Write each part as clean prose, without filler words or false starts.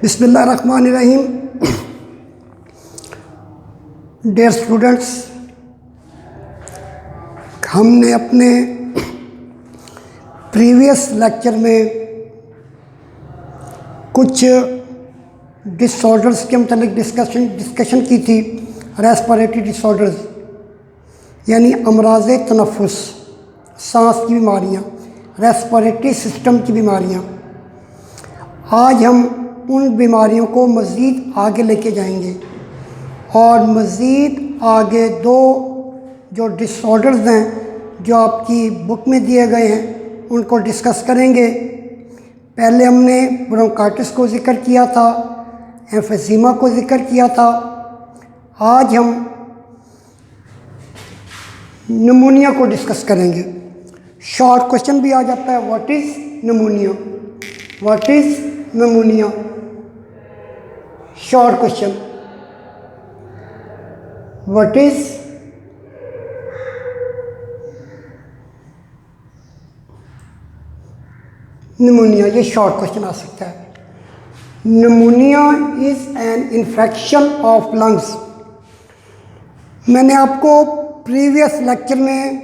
बिस्मिल्लाहिर्रहमानिर्रहीम। Dear students, हमने अपने प्रीवियस लेक्चर में कुछ डिसऑर्डर्स के मतलब डिस्कशन की थी। रेस्पिरेटरी डिसऑर्डर्स यानी अमराज़ तनफ़ुस, सांस की बीमारियाँ, रेस्पिरेटरी सिस्टम की बीमारियाँ। आज हम उन बीमारियों को मज़ीद आगे लेके जाएंगे और मज़ीद आगे दो जो डिसऑर्डर्स हैं जो आपकी बुक में दिए गए हैं उनको डिस्कस करेंगे। पहले हमने ब्रोंकाइटिस को ज़िक्र किया था, एम्फीज़ीमा को ज़िक्र किया था। आज हम निमोनिया को डिस्कस करेंगे। शॉर्ट क्वेश्चन भी आ जाता है, what is pneumonia, what is pneumonia, short question, what is pneumonia, ये शॉर्ट क्वेश्चन आ सकता है। Pneumonia is an infection of lungs. मैंने आपको प्रीवियस लेक्चर में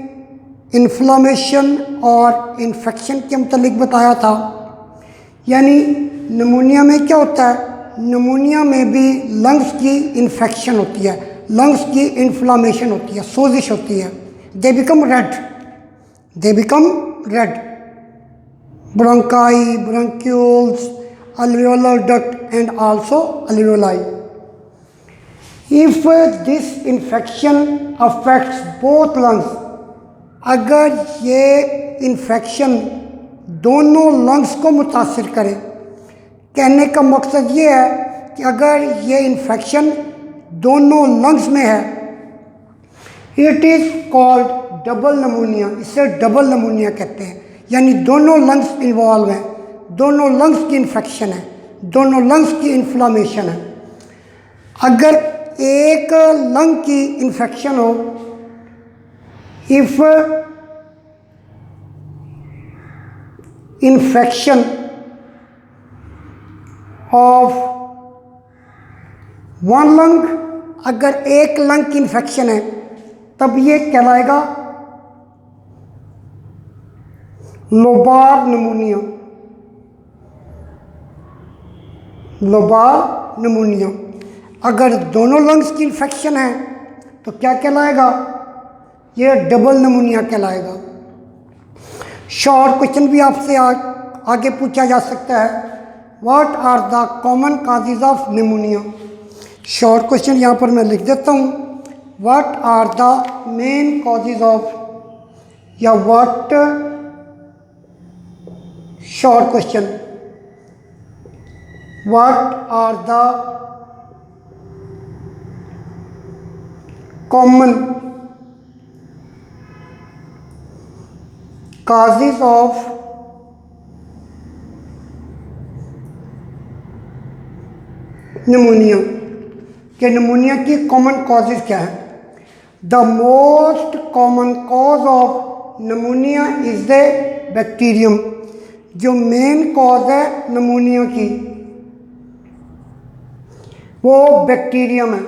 इन्फ्लामेशन और इन्फेक्शन के मतलब बताया था। यानी निमोनिया में क्या होता है, निमोनिया में भी लंग्स की इन्फेक्शन होती है, लंग्स की इन्फ्लामेशन होती है, सोजिश होती है। They become red, bronchi, bronchioles, alveolar duct and also alveoli. If this infection affects both lungs, अगर ये इन्फेक्शन दोनों लंग्स को मुतासिर करे, कहने का मकसद ये है कि अगर ये इन्फेक्शन दोनों लंग्स में है, it is called double pneumonia. इसे डबल निमोनिया कहते हैं। यानी दोनों लंग्स इन्वॉल्व हैं, दोनों लंग्स की इन्फेक्शन है, दोनों लंग्स की इन्फ्लामेशन है। अगर एक लंग की इन्फेक्शन हो, if infection of one lung, अगर एक लंग की इन्फेक्शन है तब ये कहलाएगा लोबार निमोनिया, लोबार निमोनिया। अगर दोनों लंग्स की इन्फेक्शन है तो क्या कहलाएगा, ये डबल निमोनिया कहलाएगा। शॉर्ट क्वेश्चन भी आपसे आगे पूछा जा सकता है, what are the common causes of pneumonia. Short question यहाँ पर मैं लिख देता हूँ, what are the main causes of, या what, short question, what are the common causes of pneumonia, कि निमोनिया की कॉमन कॉजेज क्या है। The most common cause of pneumonia is the bacterium. जो मेन कॉज है निमोनिया की वो bacterium है,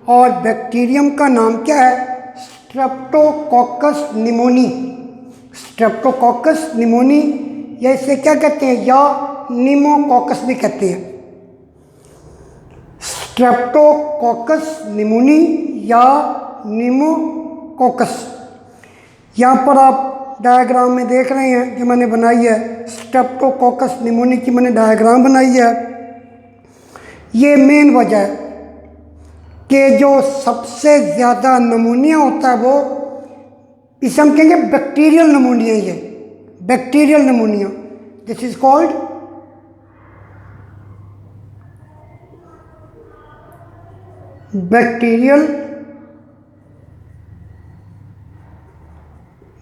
और बैक्टीरियम का नाम क्या है, स्ट्रेप्टोकोकस निमोनी। स्ट्रेप्टोकोकस निमोनी, या इसे क्या कहते हैं, या निमोकोकस भी कहते हैं। स्ट्रेप्टोकोकस निमोनी या निमोकोकस। यहाँ पर आप डायग्राम में देख रहे हैं जो मैंने बनाई है, स्ट्रेप्टोकोकस निमोनी की मैंने डायग्राम बनाई है। ये मेन वजह है कि जो सबसे ज़्यादा निमोनिया होता है वो, इसे हम कहेंगे बैक्टीरियल निमोनिया। ये bacterial pneumonia, this is called bacterial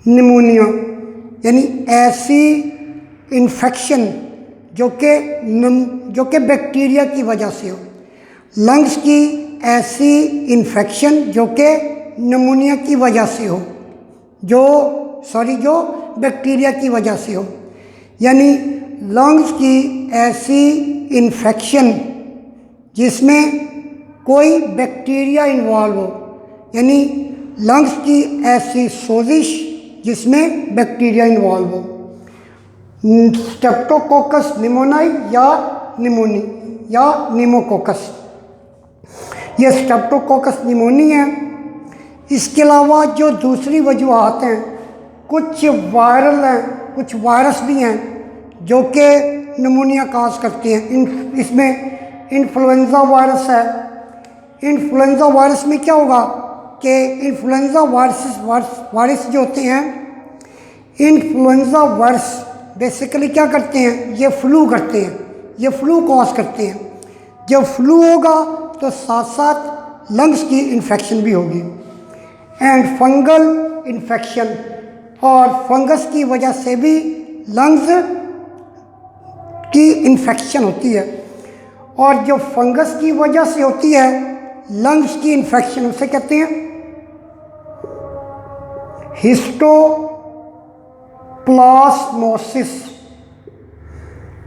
pneumonia. यानी ऐसी इन्फेक्शन जो कि बैक्टीरिया की वजह से हो, लंग्स की ऐसी इन्फेक्शन जो कि निमोनिया की वजह से हो, जो बैक्टीरिया की वजह से हो। यानी लंग्स की ऐसी इन्फेक्शन जिसमें कोई बैक्टीरिया इन्वॉल्व हो, यानी लंग्स की ऐसी सोजिश जिसमें बैक्टीरिया इन्वॉल्व हो, स्ट्रेप्टोकोकस निमोनियाई या निमोकोकस, ये स्ट्रेप्टोकोकस निमोनिया है। इसके अलावा जो दूसरी वजूहत हैं, कुछ वायरल हैं, कुछ वायरस भी हैं जो कि निमोनिया काज करते हैं। इसमें इन्फ्लुएंजा वायरस है। इन्फ्लुएंजा वायरस में क्या होगा कि इन्फ्लुएंजा वायरस जो होते हैं, इन्फ्लुएंजा वायरस बेसिकली क्या करते हैं, ये फ्लू करते हैं, ये फ्लू कॉज करते हैं। जब फ्लू होगा तो साथ साथ लंग्स की इन्फेक्शन भी होगी। एंड फंगल इन्फेक्शन, और फंगस की वजह से भी लंग्स की इन्फेक्शन होती है। और जो फंगस की वजह से होती है लंग्स की इन्फेक्शन, उसे कहते हैं हिस्टोप्लाज्मोसिस।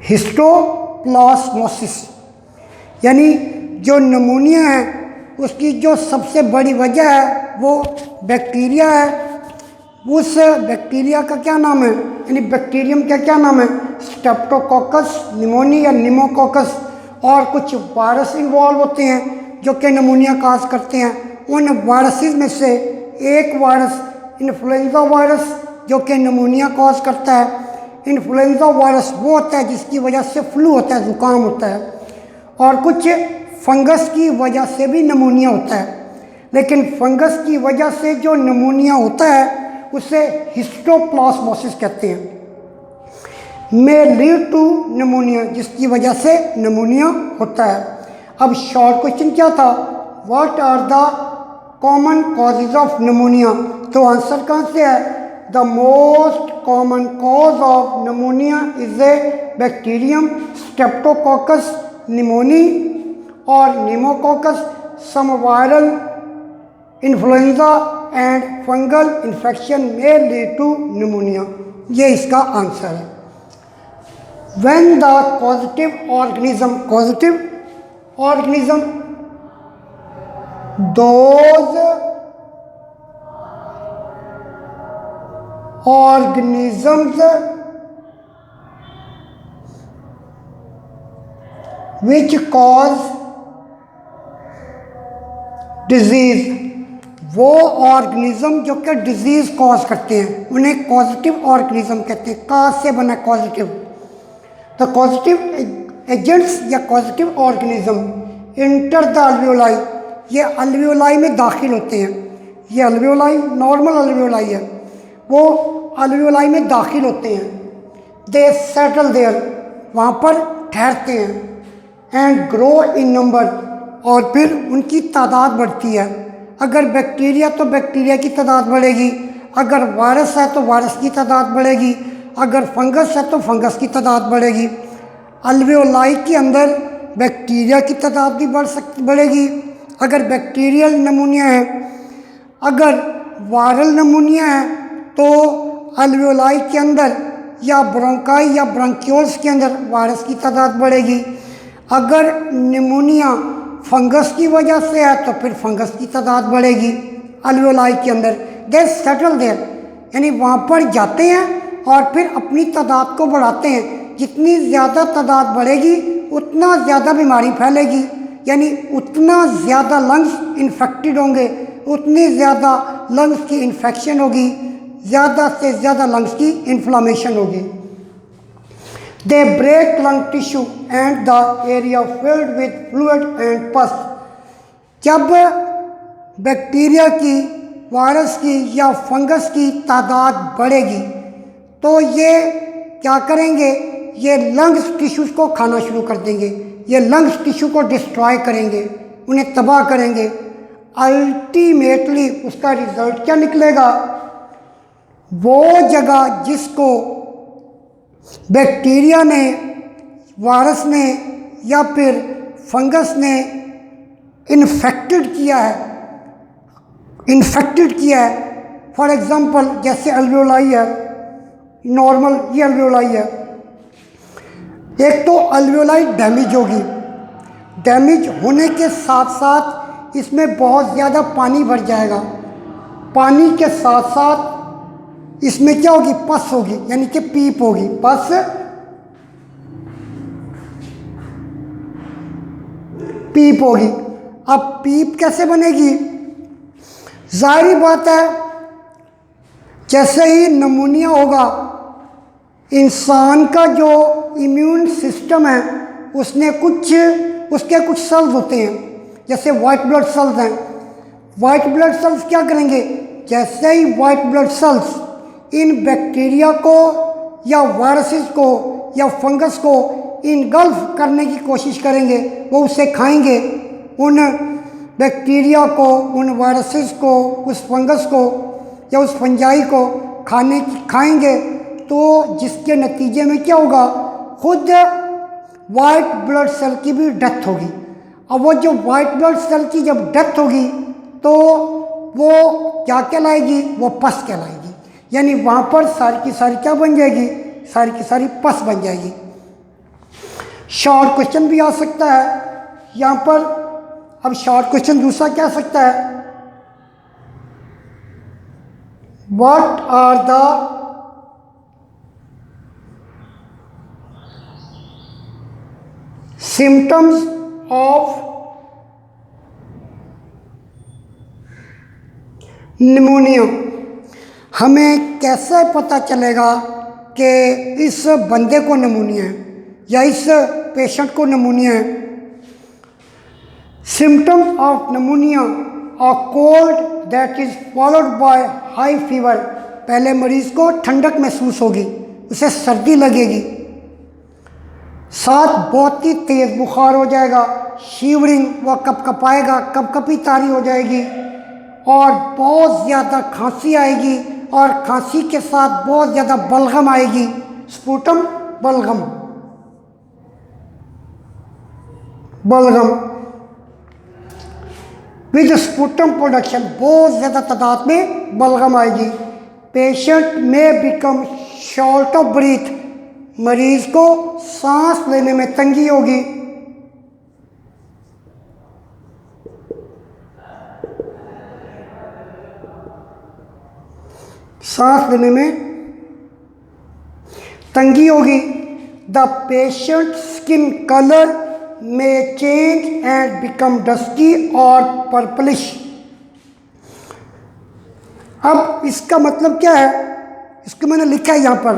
हिस्टोप्लाज्मोसिस यानी जो निमोनिया है उसकी जो सबसे बड़ी वजह है वो बैक्टीरिया है। उस बैक्टीरिया का क्या नाम है, यानी बैक्टीरियम का क्या नाम है, स्ट्रेप्टोकोकस निमोनिया या निमोकोकस। और कुछ वायरस इन्वॉल्व होते हैं जो कि निमोनिया काज करते हैं। उन वायरसेस में से एक वायरस इन्फ्लुएंजा वायरस जो कि निमोनिया कॉज करता है। इन्फ्लुएंजा वायरस वो होता है जिसकी वजह से फ्लू होता है, ज़ुकाम होता है। और कुछ फंगस की वजह से भी निमोनिया होता है, लेकिन फंगस की वजह से जो निमोनिया होता है उसे हिस्टोप्लाज्मोसिस कहते हैं। मे लीड टू निमोनिया, जिसकी वजह से निमोनिया होता है। अब शॉर्ट क्वेश्चन क्या था, what are the common causes of pneumonia. तो आंसर कहाँ से है, the most common cause of pneumonia is a bacterium streptococcus pneumoniae और pneumococcus, some viral influenza and fungal infection may lead to pneumonia. ये इसका answer है। When the positive organism those organisms which cause disease, वो organism जो कि disease cause करते हैं उन्हें पॉजिटिव ऑर्गेनिज्म कहते हैं। काज से बना पॉजिटिव, तो पॉजिटिव एजेंट्स या positive organism enter the alveoli, ये अल्वियोलाई में दाखिल होते हैं। ये अल्वियोलाई नॉर्मल अल्वियोलाई है, वो अल्वियोलाई में दाखिल होते हैं। दे सेटल देयर, वहाँ पर ठहरते हैं। एंड ग्रो इन नंबर, और फिर उनकी तादाद बढ़ती है। अगर बैक्टीरिया तो बैक्टीरिया की तादाद बढ़ेगी, अगर वायरस है तो वायरस की तादाद बढ़ेगी, अगर फंगस है तो फंगस की तादाद बढ़ेगी। अल्वियोलाई के अंदर बैक्टीरिया की तादाद भी बढ़ेगी अगर बैक्टीरियल नमूनिया है। अगर वायरल नमूनिया है तो अल्वियोलाई के अंदर या ब्रोंकाई या ब्रोंक्यूल्स के अंदर वायरस की तादाद बढ़ेगी। अगर निमोनिया फंगस की वजह से है तो फिर फंगस की तादाद बढ़ेगी अल्वियोलाई के अंदर। दे सेटल देयर, यानी वहाँ पर जाते हैं और फिर अपनी तादाद को बढ़ाते हैं। जितनी ज़्यादा तादाद बढ़ेगी उतना ज़्यादा बीमारी फैलेगी, यानी उतना ज़्यादा लंग्स इन्फेक्टेड होंगे, उतनी ज़्यादा लंग्स की इन्फेक्शन होगी, ज़्यादा से ज़्यादा लंग्स की इन्फ्लामेशन होगी। They break lung tissue and the area filled with fluid and pus. जब बैक्टीरिया की, वायरस की या फंगस की तादाद बढ़ेगी तो ये क्या करेंगे, ये लंग्स टिश्यूज को खाना शुरू कर देंगे, ये लंग्स टिश्यू को डिस्ट्रॉय करेंगे, उन्हें तबाह करेंगे। अल्टीमेटली उसका रिजल्ट क्या निकलेगा, वो जगह जिसको बैक्टीरिया ने, वायरस ने या फिर फंगस ने इन्फेक्टेड किया है, फॉर एग्जांपल जैसे अल्वियोलाई है, नॉर्मल ये अल्वियोलाई है, एक तो अल्वियोलाई डैमेज होगी, डैमेज होने के साथ साथ इसमें बहुत ज़्यादा पानी भर जाएगा, पानी के साथ साथ इसमें क्या होगी, पस होगी, यानी कि पीप होगी, पस पीप होगी। अब पीप कैसे बनेगी, जाहिर बात है जैसे ही नमूनिया होगा, इंसान का जो इम्यून सिस्टम है उसके कुछ सेल्स होते हैं, जैसे वाइट ब्लड सेल्स हैं। वाइट ब्लड सेल्स क्या करेंगे, जैसे ही वाइट ब्लड सेल्स इन बैक्टीरिया को या वायरसेस को या फंगस को इनगल्फ करने की कोशिश करेंगे, वो उसे खाएंगे, उन बैक्टीरिया को, उन वायरसेस को, उस फंगस को या उस फंजाई को खाएंगे, तो जिसके नतीजे में क्या होगा, खुद वाइट ब्लड सेल की भी डेथ होगी। अब वो जो वाइट ब्लड सेल की जब डेथ होगी तो वो क्या कहलाएगी, वो पस कहलाएगी, यानी वहाँ पर सारी की सारी क्या बन जाएगी, सारी की सारी पस बन जाएगी। शॉर्ट क्वेश्चन भी आ सकता है यहाँ पर। अब शॉर्ट क्वेश्चन दूसरा क्या आ सकता है, what are the symptoms of pneumonia. हमें कैसे पता चलेगा कि इस बंदे को निमोनिया है या इस पेशेंट को निमोनिया है। Symptoms of pneumonia are cold that is followed by high fever. पहले मरीज को ठंडक महसूस होगी, उसे सर्दी लगेगी, साथ बहुत ही तेज़ बुखार हो जाएगा, शिवरिंग, वह कपकपाएगा, कपकपी तारी हो जाएगी और बहुत ज़्यादा खांसी आएगी और खांसी के साथ बहुत ज़्यादा बलगम आएगी, स्पुटम बलगम, विद स्पुटम प्रोडक्शन, बहुत ज़्यादा तादाद में बलगम आएगी। पेशेंट में बिकम शॉर्ट ऑफ ब्रीथ, मरीज को सांस लेने में तंगी होगी, सांस लेने में तंगी होगी। द पेशेंट स्किन कलर में चेंज एंड बिकम डस्की और पर्पलिश। अब इसका मतलब क्या है, इसको मैंने लिखा है यहाँ पर,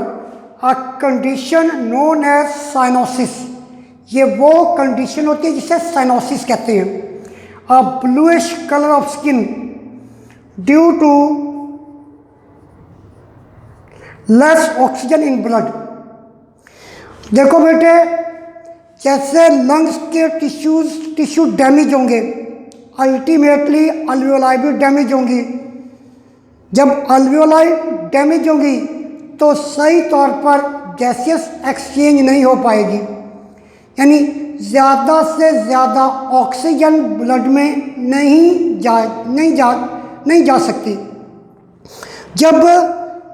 a condition known as cyanosis. ये वो कंडीशन होती है जिसे साइनोसिस कहते हैं। A bluish colour of skin due to less oxygen in blood. देखो बेटे, जैसे लंग्स के टिश्यू डैमेज होंगे, अल्टीमेटली अल्वियोलाई भी डैमेज होंगी। जब अल्वियोलाई डैमेज होंगी तो सही तौर पर गैसियस एक्सचेंज नहीं हो पाएगी, यानी ज़्यादा से ज़्यादा ऑक्सीजन ब्लड में नहीं जा सकती। जब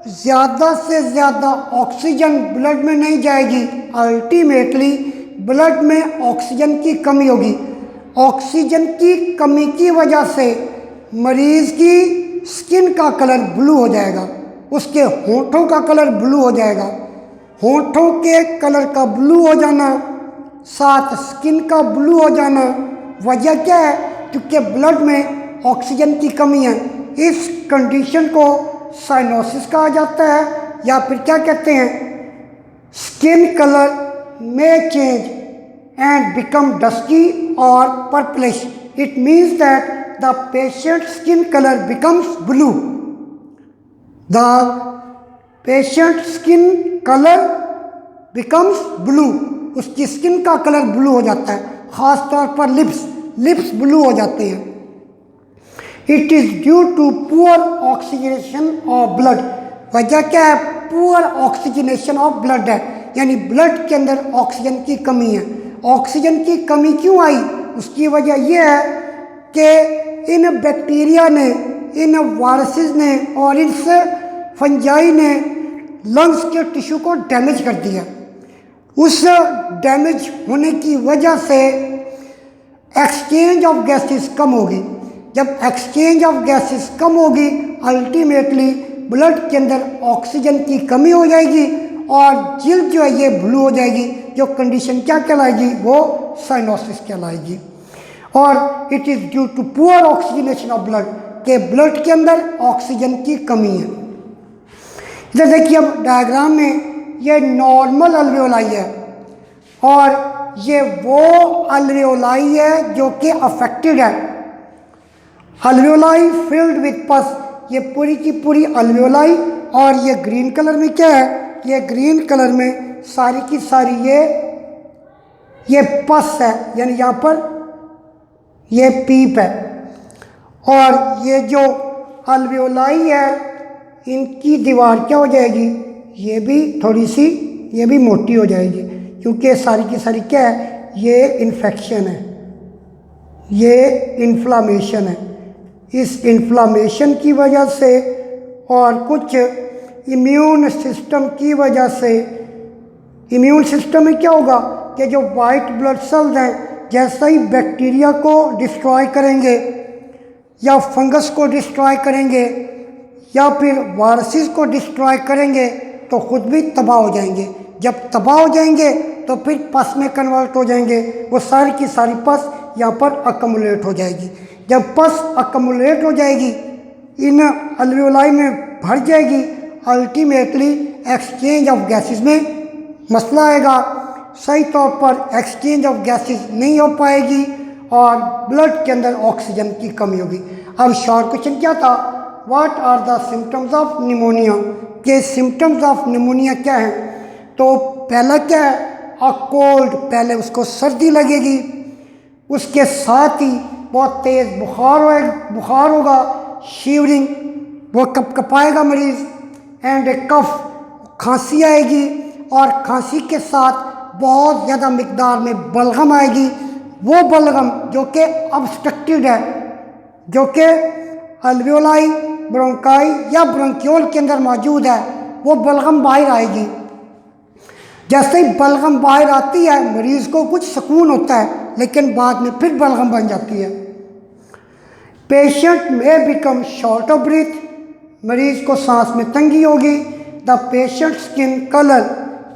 ज़्यादा से ज़्यादा ऑक्सीजन ब्लड में नहीं जाएगी, अल्टीमेटली ब्लड में ऑक्सीजन की कमी होगी। ऑक्सीजन की कमी की वजह से मरीज़ की स्किन का कलर ब्लू हो जाएगा, उसके होंठों का कलर ब्लू हो जाएगा। होंठों के कलर का ब्लू हो जाना, साथ स्किन का ब्लू हो जाना, वजह क्या है, क्योंकि ब्लड में ऑक्सीजन की कमी है। इस कंडीशन को साइनोसिस कहा जाता है, या फिर क्या कहते हैं, skin colour may change and become dusky or purplish. It means that the patient's skin color becomes blue. The patient's skin color becomes blue. उसकी स्किन का कलर ब्लू हो जाता है, ख़ास तौर पर लिप्स ब्लू हो जाते हैं। It is due to poor oxygenation of blood. वजह क्या है, पुअर ऑक्सीजनेशन ऑफ ब्लड है, यानी ब्लड के अंदर ऑक्सीजन की कमी है। ऑक्सीजन की कमी क्यों आई, उसकी वजह यह है कि इन बैक्टीरिया ने, इन वायरसेस ने और इस फंजाई ने लंग्स के टिश्यू को डैमेज कर दिया। उस डैमेज होने की वजह से एक्सचेंज ऑफ गैसेस कम होगी। जब एक्सचेंज ऑफ गैसेस कम होगी अल्टीमेटली ब्लड के अंदर ऑक्सीजन की कमी हो जाएगी और जिल्द जो है ये ब्लू हो जाएगी, जो कंडीशन क्या कहलाएगी, वो साइनोसिस कहलाएगी। और it is due to poor oxygenation of blood, के ब्लड के अंदर ऑक्सीजन की कमी है। इधर देखिए अब डायग्राम में ये नॉर्मल अल्वेओलाई है और ये वो अल्वेओलाई है जो कि अफेक्टेड है। अल्वेओलाई फिल्ड विद पस, ये पूरी की पूरी अल्वेओलाई। और ये ग्रीन कलर में क्या है, ये ग्रीन कलर में सारी की सारी ये पस है, यानी यहाँ पर ये पीप है। और ये जो अल्वेओलाई है इनकी दीवार क्या हो जाएगी, ये भी थोड़ी सी, ये भी मोटी हो जाएगी, क्योंकि सारी की सारी क्या है, ये इन्फेक्शन है, ये इन्फ्लामेशन है। इस इन्फ्लामेशन की वजह से और कुछ इम्यून सिस्टम की वजह से, इम्यून सिस्टम में क्या होगा कि जो वाइट ब्लड सेल्स हैं जैसा ही बैक्टीरिया को डिस्ट्रॉय करेंगे या फंगस को डिस्ट्रॉय करेंगे या फिर वायरसेस को डिस्ट्रॉय करेंगे तो ख़ुद भी तबाह हो जाएंगे। जब तबाह हो जाएंगे तो फिर पस में कन्वर्ट हो जाएंगे, वो सारी की सारी पस यहाँ पर अकमुलेट हो जाएगी। जब पस अकमुलेट हो जाएगी, इन अल्वेओलाई में भर जाएगी, अल्टीमेटली एक्सचेंज ऑफ गैसेस में मसला आएगा। सही तौर पर एक्सचेंज ऑफ गैसेस नहीं हो पाएगी और ब्लड के अंदर ऑक्सीजन की कमी होगी। अब शॉर्ट क्वेश्चन क्या था, what are the symptoms of pneumonia, के सिम्टम्स ऑफ निमोनिया क्या है। तो पहला क्या है, अ कोल्ड, पहले उसको सर्दी लगेगी, उसके साथ ही बहुत तेज़ बुखार होगा, शिवरिंग, वो कपाएगा मरीज़, एंड ए कफ, खांसी आएगी और खांसी के साथ बहुत ज़्यादा मिकदार में बलगम आएगी। वो बलगम जो कि ऑब्स्ट्रक्टेड है, जो कि अल्वेओलाई, ब्रोंकाई या ब्रोंकियोल के अंदर मौजूद है, वो बलगम बाहर आएगी। जैसे ही बलगम बाहर आती है मरीज़ को कुछ सुकून होता है, लेकिन बाद में फिर बलगम बन जाती है। पेशेंट में बिकम शॉर्ट ऑफ ब्रीथ, मरीज़ को सांस में तंगी होगी। द पेशेंट स्किन कलर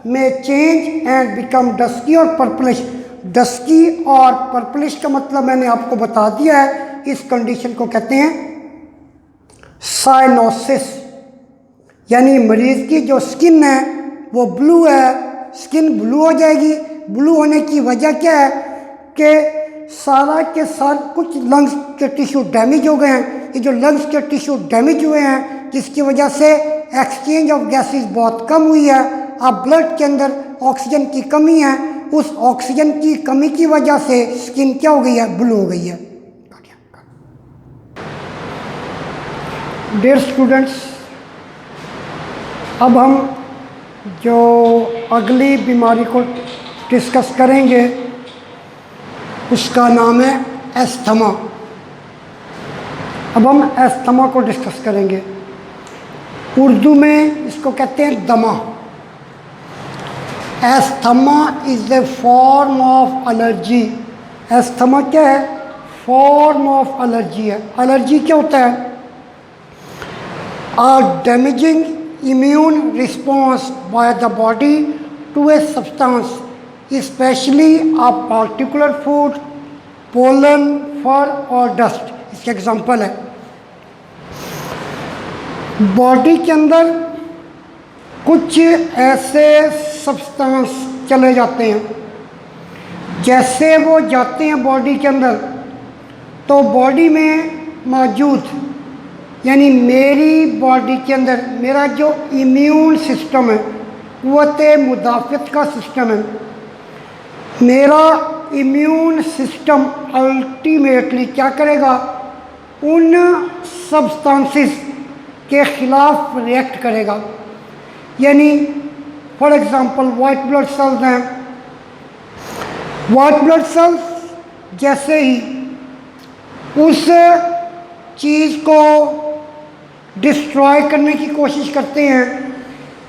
में चेंज एंड बिकम डस्की और पर्पलिश। डस्की और पर्पलिश का मतलब मैंने आपको बता दिया है, इस कंडीशन को कहते हैं साइनोसिस, यानी मरीज़ की जो स्किन है वो ब्लू है, स्किन ब्लू हो जाएगी। ब्लू होने की वजह क्या है कि सारा के सार कुछ लंग्स के टिश्यू डैमेज हो गए हैं। ये जो लंग्स के टिश्यू डैमेज हुए हैं जिसकी वजह से एक्सचेंज ऑफ गैसेस बहुत कम हुई है। अब ब्लड के अंदर ऑक्सीजन की कमी है, उस ऑक्सीजन की कमी की वजह से स्किन क्या हो गई है, ब्लू हो गई है। डियर स्टूडेंट्स, अब हम जो अगली बीमारी को डिस्कस करेंगे उसका नाम है एस्थमा। अब हम एस्थमा को डिस्कस करेंगे। उर्दू में इसको कहते हैं दमा। Asthma is a form of allergy. Asthma क्या है, फॉर्म ऑफ एलर्जी है। एलर्जी क्या होता है, are damaging immune response by the body to a substance, especially a particular food, pollen, fur और dust। इसके एग्जाम्पल है, बॉडी के अंदर कुछ ऐसे सब्सटेंस चले जाते हैं, जैसे वो जाते हैं बॉडी के अंदर तो बॉडी में मौजूद, यानी मेरी बॉडी के अंदर मेरा जो इम्यून सिस्टम है, क़ुव्वत मुदाफ़त का सिस्टम है, मेरा इम्यून सिस्टम अल्टीमेटली क्या करेगा, उन सब्सटेंसेस के ख़िलाफ़ रिएक्ट करेगा। यानी for example white blood cells हैं, वाइट ब्लड सेल्स जैसे ही उस चीज़ को डिस्ट्रॉय करने की कोशिश करते हैं,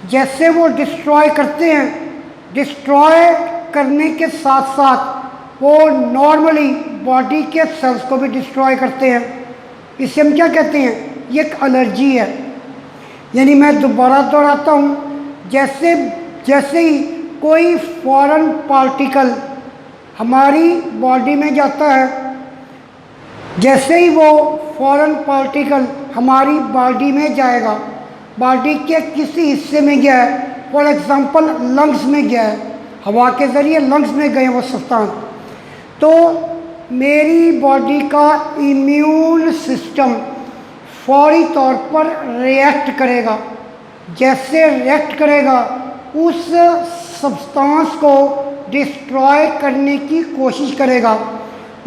जैसे वो डिस्ट्रॉय करते हैं डिस्ट्रॉय करने के साथ साथ वो नॉर्मली बॉडी के सेल्स को भी डिस्ट्रॉय करते हैं। इसे हम क्या कहते हैं? ये एक एलर्जी है। यानी मैं दोबारा दोहराता हूँ, जैसे जैसे ही कोई फॉरेन पार्टिकल हमारी बॉडी में जाता है, जैसे ही वो फॉरेन पार्टिकल हमारी बॉडी में जाएगा, बॉडी के किसी हिस्से में गया है, फॉर एग्जांपल लंग्स में गया है, हवा के ज़रिए लंग्स में गए वो सब्सटेंस, तो मेरी बॉडी का इम्यून सिस्टम फौरी तौर पर रिएक्ट करेगा। जैसे रिएक्ट करेगा, उस सब्सटेंस को डिस्ट्रॉय करने की कोशिश करेगा,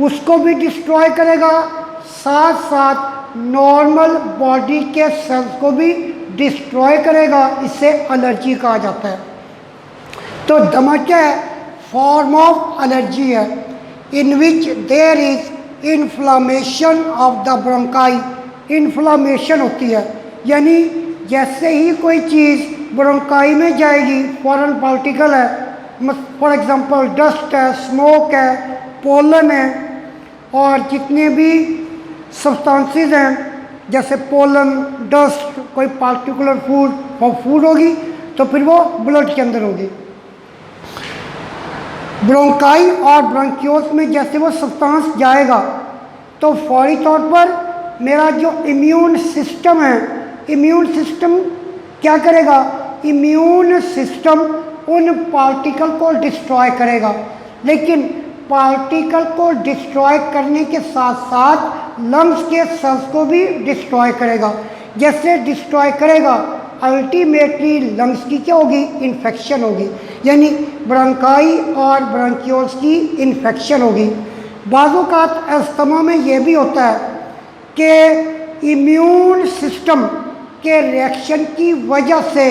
उसको भी डिस्ट्रॉय करेगा, साथ साथ नॉर्मल बॉडी के सेल्स को भी डिस्ट्रॉय करेगा। इसे एलर्जी कहा जाता है। तो दमा क्या है? फॉर्म ऑफ एलर्जी है, in which there is inflammation of the bronchi. Inflammation होती है, यानी जैसे ही कोई चीज़ ब्रोंकाई में जाएगी, फॉरेन पार्टिकल है, फॉर एग्जांपल डस्ट है, स्मोक है, पोलन है, और जितने भी सब्सटेंसेस हैं, जैसे पोलन, डस्ट, कोई पार्टिकुलर फूड होगी, तो फिर वो ब्लड के अंदर होगी। ब्रोंकाई और ब्रोंकियोल्स में जैसे वो सब्सटेंस जाएगा, तो फौरी तौर पर मेरा जो इम्यून सिस्टम है, इम्यून सिस्टम क्या करेगा? इम्यून सिस्टम उन पार्टिकल को डिस्ट्रॉय करेगा, लेकिन पार्टिकल को डिस्ट्रॉय करने के साथ साथ लंग्स के सेल्स को भी डिस्ट्रॉय करेगा। जैसे डिस्ट्रॉय करेगा, अल्टीमेटली लंग्स की क्या होगी? इन्फेक्शन होगी, यानी ब्रोंकाई और ब्रोंकियोल्स की इन्फेक्शन होगी। बाज़-ओ-क़ात अस्थमा में ये भी होता है कि इम्यून सिस्टम के रिएक्शन की वजह से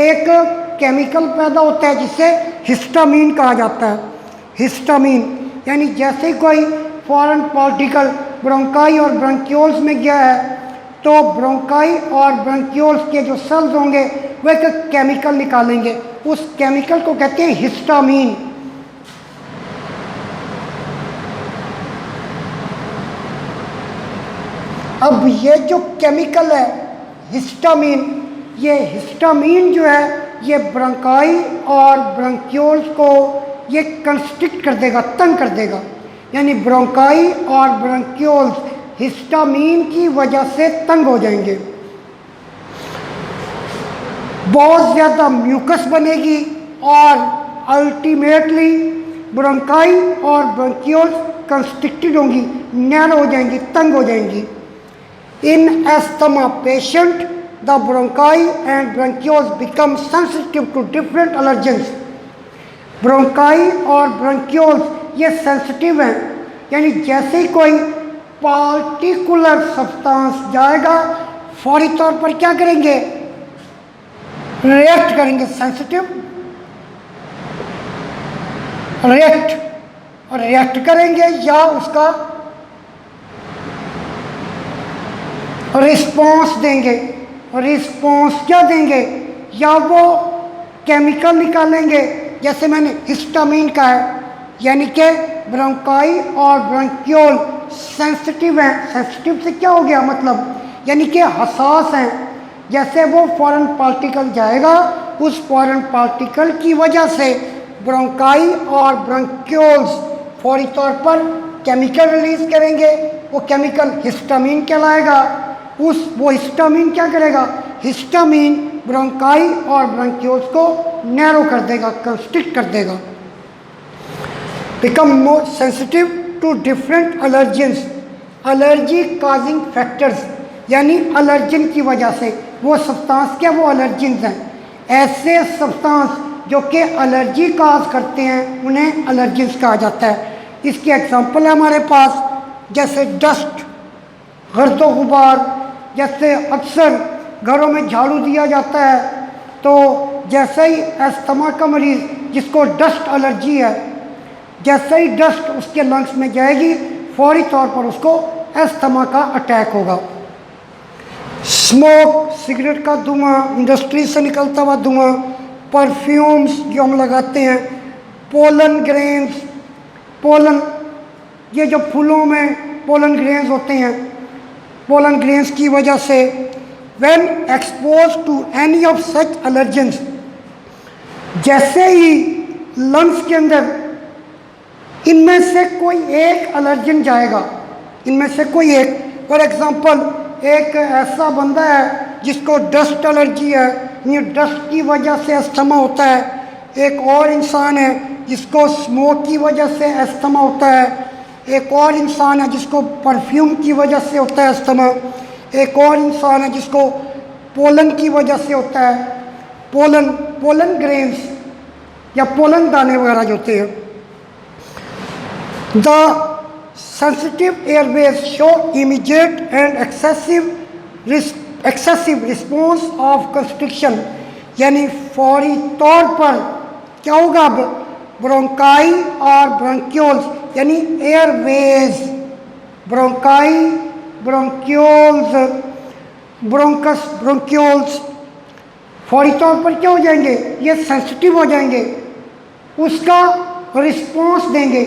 एक केमिकल पैदा होता है जिसे हिस्टामीन कहा जाता है। हिस्टामीन, यानी जैसे ही कोई फॉरेन पार्टिकल ब्रोंकाई और ब्रोंकियोल्स में गया है, तो ब्रोंकाई और ब्रोंकियोल्स के जो सेल्स होंगे वो एक केमिकल निकालेंगे, उस केमिकल को कहते हैं हिस्टामीन। अब ये जो केमिकल है हिस्टामीन, ये हिस्टामीन जो है ये ब्रोंकाई और ब्रोंकियोल्स को ये कंस्ट्रिक्ट कर देगा, तंग कर देगा। यानी ब्रोंकाई और ब्रोंकियोल्स हिस्टामीन की वजह से तंग हो जाएंगे, बहुत ज़्यादा म्यूकस बनेगी और अल्टीमेटली ब्रोंकाई और ब्रोंकियोल्स कंस्ट्रिक्टेड होंगी, नैरो हो जाएंगी, तंग हो जाएंगी। In asthma patient the bronchi and bronchioles become sensitive to different allergens. Bronchi और ब्रोंकियोल्स ये सेंसिटिव हैं, यानी जैसे ही कोई पार्टिकुलर सब्सटेंस जाएगा, फौरी तौर पर क्या करेंगे? रिएक्ट करेंगे, सेंसिटिव रिएक्ट करेंगे या उसका रिस्पॉन्स देंगे। रिस्पॉन्स क्या देंगे? या वो केमिकल निकालेंगे, जैसे मैंने हिस्टामीन का है, यानी कि ब्रोंकाई और ब्रोंकियोल सेंसिटिव हैं। सेंसिटिव से क्या हो गया मतलब? यानी कि हसास हैं। जैसे वो फॉरेन पार्टिकल जाएगा, उस फॉरेन पार्टिकल की वजह से ब्रोंकाई और ब्रोंकियोल्स फौरी तौर पर केमिकल रिलीज करेंगे, वो केमिकल हिस्टामीन कहलाएगा। वो हिस्टामीन क्या करेगा? हिस्टामीन ब्रोंकाई और ब्रोंकियोल्स को नैरो कर देगा, कंस्ट्रिक्ट कर देगा। Become more sensitive to different allergens, allergy causing factors, यानी एलर्जन की वजह से वो सब्सटेंस क्या, वो एलर्जेंस हैं। ऐसे सब्सटेंस जो कि एलर्जी काज करते हैं उन्हें एलर्जेंस कहा जाता है। इसके एग्जांपल है हमारे पास, जैसे डस्ट, गर्द गुबार। जैसे अक्सर घरों में झाड़ू दिया जाता है, तो जैसे ही अस्थमा का मरीज़ जिसको डस्ट एलर्जी है, जैसे ही डस्ट उसके लंग्स में जाएगी, फौरी तौर पर उसको अस्थमा का अटैक होगा। स्मोक, सिगरेट का धुआं, इंडस्ट्री से निकलता हुआ धुआं, परफ्यूम्स जो हम लगाते हैं, पोलन ग्रेन्स, पोलन ये जो फूलों में पोलन ग्रेन्स होते हैं, पोलन ग्रेन्स की वजह से when expose to any of such allergens, जैसे ही लंग्स के अंदर इनमें से कोई एक एलर्जन जाएगा, इनमें से कोई एक, फॉर एग्जांपल एक ऐसा बंदा है जिसको डस्ट एलर्जी है, ये डस्ट की वजह से अस्थमा होता है। एक और इंसान है जिसको स्मोक की वजह से अस्थमा होता है। एक और इंसान है जिसको परफ्यूम की वजह से होता है अस्थमा। एक और इंसान है जिसको पोलन की वजह से होता है, पोलन ग्रेन्स या पोलन दाने वगैरह जो होते हैं। The sensitive Airways show immediate and excessive response of constriction, यानी फौरी तौर पर क्या होगा अब ब्रोंकाई और ब्रोंक्यूल्स, यानी Airways, bronchi, bronchioles, bronchus, bronchioles फौरी तौर पर क्या हो जाएंगे, ये सेंसिटिव हो जाएंगे, उसका रिस्पॉन्स देंगे।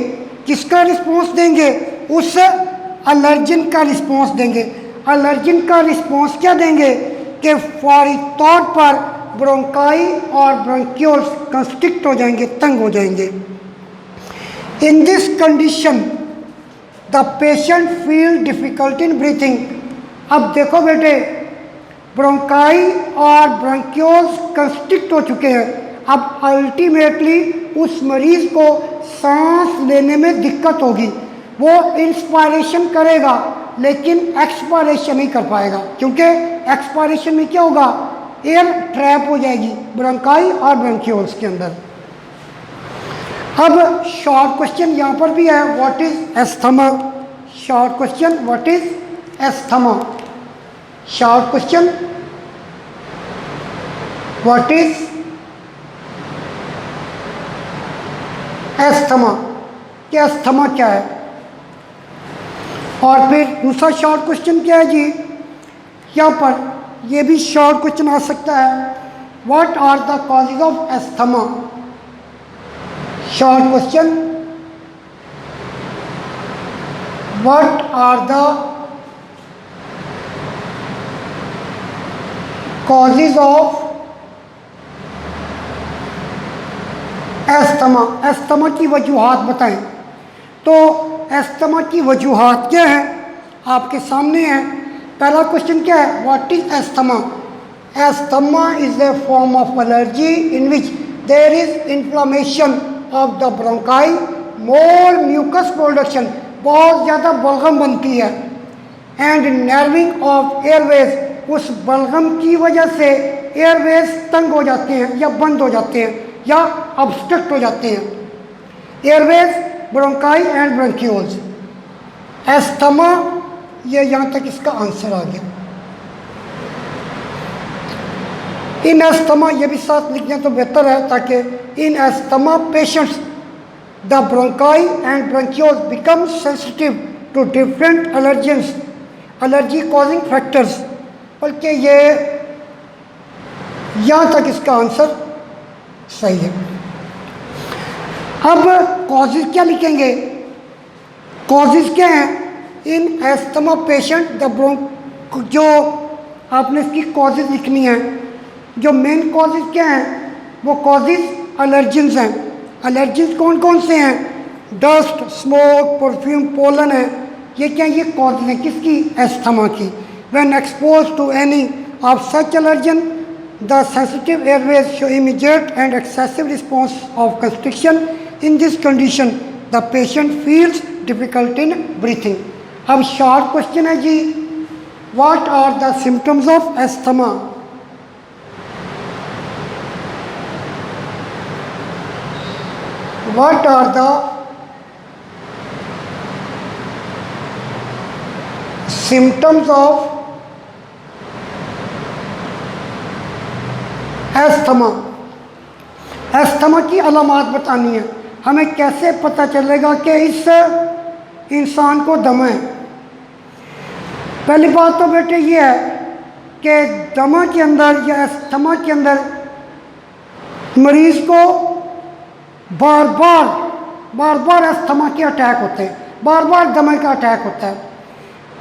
किसका रिस्पॉन्स देंगे? उस एलर्जन का रिस्पॉन्स देंगे। एलर्जन का रिस्पॉन्स क्या देंगे कि फौरी तौर पर ब्रोंकाई और ब्रोंक्यूल्स कंस्ट्रिक्ट हो जाएंगे, तंग हो जाएंगे। In this condition the patient feel difficulty in breathing. अब देखो बेटे, ब्रोंकाई और ब्रोंक्यूल्स कंस्ट्रिक्ट हो चुके हैं, अब अल्टीमेटली उस मरीज़ को सांस लेने में दिक्कत होगी। वो इंस्पायरेशन करेगा लेकिन एक्सपायरेशन नहीं कर पाएगा, क्योंकि एक्सपायरेशन में क्या होगा, एयर ट्रैप हो जाएगी ब्रोंकाई और ब्रोंक्यूल्स के अंदर। अब शॉर्ट क्वेश्चन यहाँ पर भी है, what is asthma. Short question, what is asthma. Short question, what is asthma, कि एस्थमा क्या है। और फिर दूसरा शॉर्ट क्वेश्चन क्या है जी, यहाँ पर ये भी शॉर्ट क्वेश्चन आ सकता है, what are the causes of asthma. Short question, what are the causes of asthma. Asthma की वजूहात बताएं। तो एस्थमा की वजूहात क्या है, आपके सामने है। पहला क्वेश्चन क्या है, what is asthma. Asthma is a form of allergy in which there is inflammation of the bronchi, more mucus production, बहुत ज़्यादा बलगम बनती है, एंड नर्विंग ऑफ एयरवेज, उस बलगम की वजह से एयरवेज तंग हो जाते हैं या बंद हो जाते हैं या ऑब्स्ट्रक्ट हो जाते हैं। Airways, bronchi and bronchioles. Asthma, ये यहाँ तक इसका आंसर आ गया। इन एस्थमा, ये भी साथ लिख दें तो बेहतर है, ताकि in asthma patients the bronchi and bronchioles become sensitive to different allergens, allergy causing factors. बल्कि ये यहाँ तक इसका आंसर सही है। अब कॉजेज क्या लिखेंगे, कॉजेज क्या हैं इन एस्थमा पेशेंट द जो आपने इसकी कॉजेज लिखनी है। जो मेन कॉजेज क्या हैं, वो कॉजेज एलर्जेंस हैं। एलर्जेंस कौन कौन से हैं, डस्ट, स्मोक, परफ्यूम, पोलन है। ये क्या, ये कॉजेज हैं किसकी, एस्थमा की। When expose to any of such allergen the sensitive airways show immediate and excessive response of constriction. In this condition the patient feels difficult in breathing. अब short question है जी, what are the symptoms of asthma। what are the symptoms of asthma. Asthma की अलामात बतानी है। हमें कैसे पता चलेगा कि इस इंसान को दमा है। पहली बात तो बेटे ये है कि दमा के अंदर या एस्थमा के अंदर मरीज़ को बार बार अस्थमा के अटैक होते हैं, बार बार दमे का अटैक होता है।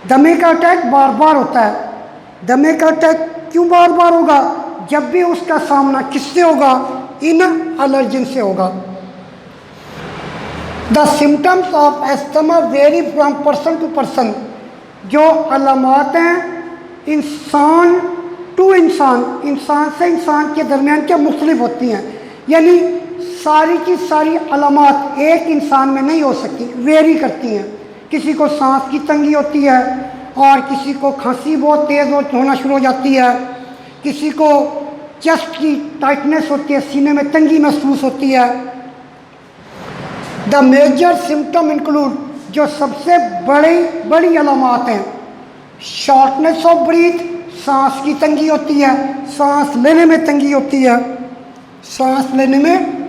दमे का अटैक बार बार होता है। दमे का अटैक क्यों बार बार होगा? जब भी उसका सामना किससे होगा? इन एलर्जन से होगा। The symptoms of asthma vary from person to person. जो अलामात हैं इंसान टू इंसान, इंसान से इंसान के दरमियान क्या मुख्तलिफ होती हैं, यानी सारी की सारी अलामात एक इंसान में नहीं हो सकती, वेरी करती हैं। किसी को सांस की तंगी होती है और किसी को खांसी बहुत तेज़ होना शुरू हो जाती है, किसी को चेस्ट की टाइटनेस होती है, सीने में तंगी महसूस होती है। द मेजर सिम्टम इंक्लूड, जो सबसे बड़ी अलामात हैं, शॉर्टनेस ऑफ ब्रीथ, सांस की तंगी होती है, सांस लेने में तंगी होती है, सांस लेने में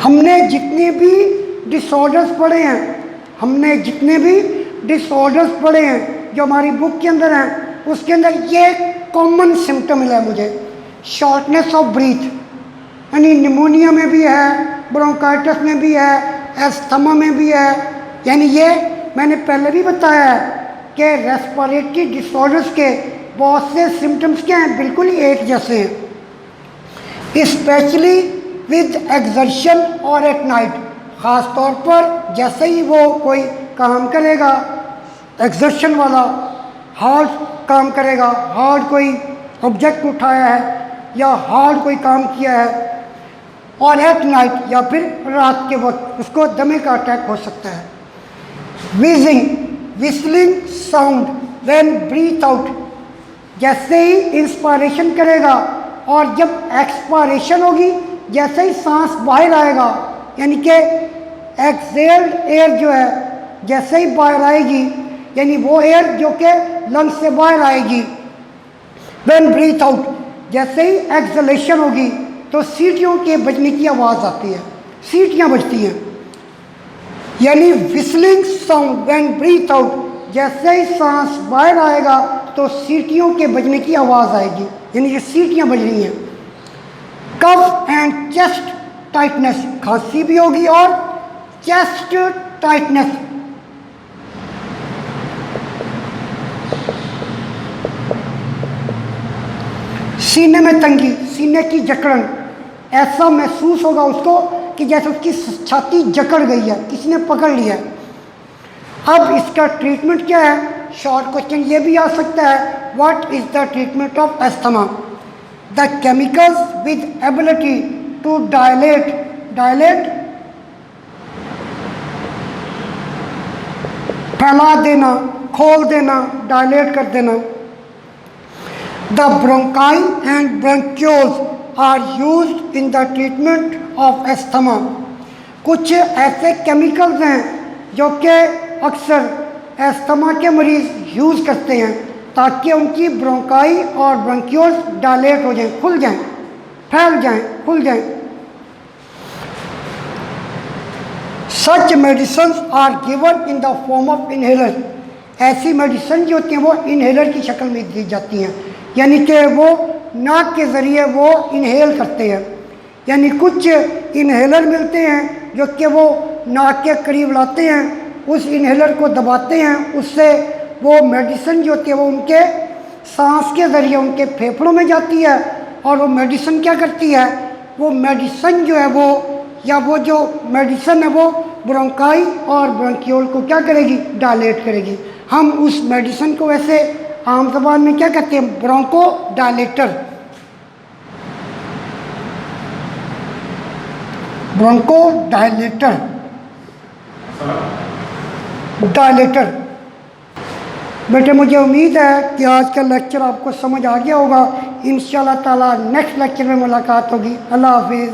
हमने जितने भी डिसऑर्डर्स पढ़े हैं, जो हमारी बुक के अंदर हैं, उसके अंदर ये कॉमन सिम्टम मिला है मुझे। शॉर्टनेस ऑफ ब्रीथ, यानी निमोनिया में भी है, ब्रोंकाइटिस में भी है, एस्थमा में भी है। यानी ये मैंने पहले भी बताया है कि रेस्पिरेटरी डिसऑर्डर्स के बहुत से सिम्टम्स क्या हैं, बिल्कुल ही एक जैसे हैं। स्पेशली विद एक्सर्शन और एट नाइट, ख़ास तौर पर जैसे ही वो कोई काम करेगा एक्सर्शन वाला, हार्ड काम करेगा, हार्ड कोई ऑब्जेक्ट उठाया है या हार्ड कोई काम किया है, और एट नाइट या फिर रात के वक्त उसको दमे का अटैक हो सकता है। Whistling sound when breathe out, जैसे ही इंस्पायरेशन करेगा और जब एक्सपायरेशन होगी, जैसे ही सांस बाहर आएगा, यानी कि एक्सहेल्ड एयर जो है जैसे ही बाहर आएगी, यानी वो एयर जो कि लंग्स से बाहर आएगी, व्हेन ब्रीथ आउट, जैसे ही एक्सलेशन होगी तो सीटियों के बजने की आवाज़ आती है, सीटियाँ बजती हैं। यानी whistling sound when breathe out, जैसे ही सांस बाहर आएगा तो सीटियों के बजने की आवाज़ आएगी, यानी ये सीटियाँ बज रही हैं। कफ एंड चेस्ट टाइटनेस, खांसी भी होगी और चेस्ट टाइटनेस, सीने में तंगी, सीने की जकड़न, ऐसा महसूस होगा उसको कि जैसे उसकी छाती जकड़ गई है, किसी ने पकड़ लिया है। अब इसका ट्रीटमेंट क्या है? शॉर्ट क्वेश्चन ये भी आ सकता है, what is the treatment of asthma? The chemicals with ability to dilate फैला देना, खोल देना, डायलेट कर देना। The bronchi and bronchioles are used in the treatment of asthma. कुछ ऐसे केमिकल्स हैं जो कि अक्सर एस्थमा के मरीज़ यूज़ करते हैं ताकि उनकी ब्रोंकाई और ब्रोंक्यूल्स डायलेट हो जाएं, खुल जाएं, फैल जाएं, खुल जाएं। Such medicine are given in the form of inhaler. ऐसी मेडिसिन जो होती हैं वो इनहेलर की शक्ल में दी जाती हैं, यानी कि वो नाक के ज़रिए वो इनहेल करते हैं। यानी कुछ इनहेलर मिलते हैं जो कि वो नाक के करीब लाते हैं, उस इनहेलर को दबाते हैं, उससे वो मेडिसिन जो होती है वो उनके सांस के ज़रिए उनके फेफड़ों में जाती है, और वो मेडिसिन क्या करती है, वो मेडिसिन जो है वो, या वो जो मेडिसिन है वो ब्रोंकाई और ब्रोंक्यूल को क्या करेगी, डायलेट करेगी। हम उस मेडिसिन को वैसे आम ज़बान में क्या कहते हैं, ब्रोंको डायलेटर, ब्रोंको डायलेटर, बेटे मुझे उम्मीद है कि आज का लेक्चर आपको समझ आ गया होगा। इंशाअल्लाह ताला नेक्स्ट लेक्चर में मुलाकात होगी। अल्लाह हाफिज़।